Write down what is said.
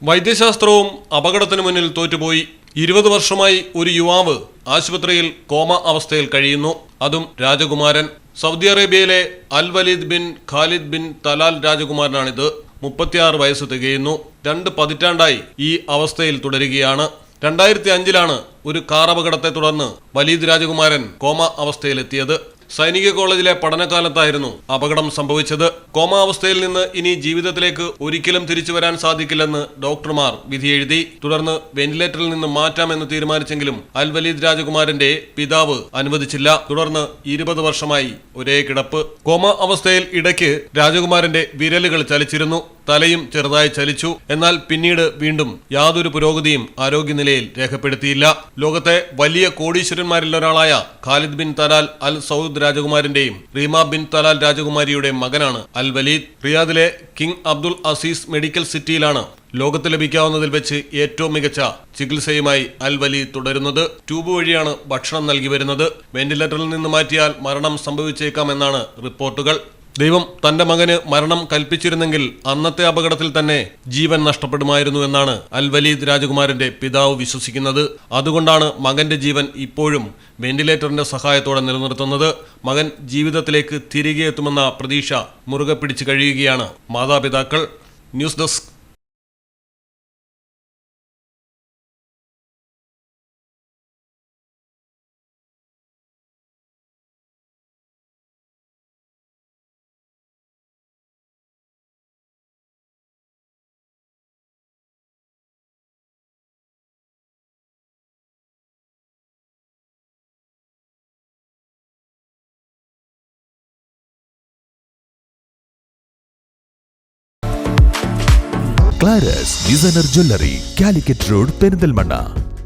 വൈദ്യശാസ്ത്രവും അപകടത്തിന് മുന്നിൽ തോറ്റുപോയി. 20 വർഷമായി ഒരു യുവാവ് ആശുപത്രിയിൽ കോമ അവസ്ഥയിൽ കഴിയുന്നു. അതും രാജകുമാരൻ. സൗദി അറേബ്യയിലെ Al Waleed bin Khalid bin Talal രാജകുമാരനാണിത്. 36 വയസ്സ് തികയുന്നു. 2 പതിറ്റാണ്ടായി ഈ അവസ്ഥയിൽ തുടരുകയാണ്. 2005-ലാണ് ഒരു കാർ അപകടത്തെ തുടർന്ന് വലീദ് രാജകുമാരൻ കോമ അവസ്ഥയിലെത്തിയത്. സൈനിക കോളേജിലെ പഠനകാലത്തായിരുന്നു അപകടം സംഭവിച്ചത്. കോമ അവസ്ഥയിൽ നിന്ന് ഇനി ജീവിതത്തിലേക്ക് ഒരിക്കലും തിരിച്ചു വരാൻ സാധിക്കില്ലെന്ന് ഡോക്ടർമാർ വിധിയെഴുതി. തുടർന്ന് വെന്റിലേറ്ററിൽ നിന്ന് മാറ്റാമെന്ന് തീരുമാനിച്ചെങ്കിലും അൽ വലീദ് രാജകുമാരന്റെ പിതാവ് അനുവദിച്ചില്ല. തുടർന്ന് 20 വർഷമായി ഒരേ കിടപ്പ്. കോമ അവസ്ഥയിൽ ഇടയ്ക്ക് രാജകുമാരന്റെ വിരലുകൾ ചലിച്ചിരുന്നു. തലയും ചെറുതായി ചലിച്ചു. എന്നാൽ പിന്നീട് വീണ്ടും യാതൊരു പുരോഗതിയും ആരോഗ്യനിലയിൽ രേഖപ്പെടുത്തിയില്ല. ലോകത്തെ വലിയ കോടീശ്വരന്മാരിൽ ഒരാളായ Khalid bin Talal Al Saud രാജകുമാരന്റെയും റീമ ബിൻ തലാൽ രാജകുമാരിയുടെ മകനാണ് അൽ വലീദ്. റിയാദിലെ കിങ് അബ്ദുൽ അസീസ് മെഡിക്കൽ സിറ്റിയിലാണ് ലോകത്ത് ലഭിക്കാവുന്നതിൽ വെച്ച് ഏറ്റവും മികച്ച ചികിത്സയുമായി അൽ വലീദ് തുടരുന്നത്. ട്യൂബ് വഴിയാണ് ഭക്ഷണം നൽകി വരുന്നത്. വെന്റിലേറ്ററിൽ നിന്ന് മാറ്റിയാൽ മരണം സംഭവിച്ചേക്കാമെന്നാണ് റിപ്പോർട്ടുകൾ. ദൈവം തന്റെ മകന് മരണം കൽപ്പിച്ചിരുന്നെങ്കിൽ അന്നത്തെ അപകടത്തിൽ തന്നെ ജീവൻ നഷ്ടപ്പെടുമായിരുന്നു എന്നാണ് അൽ വലീദ് രാജകുമാരന്റെ പിതാവ് വിശ്വസിക്കുന്നത്. അതുകൊണ്ടാണ് മകന്റെ ജീവൻ ഇപ്പോഴും വെന്റിലേറ്ററിന്റെ സഹായത്തോടെ നിലനിർത്തുന്നത്. മകൻ ജീവിതത്തിലേക്ക് തിരികെ എത്തുമെന്ന പ്രതീക്ഷ മുറുകെ പിടിച്ചു കഴിയുകയാണ് മാതാപിതാക്കൾ. News desk. ക്ലാരസ് designer jewellery, Calicut road, Perinthalmanna.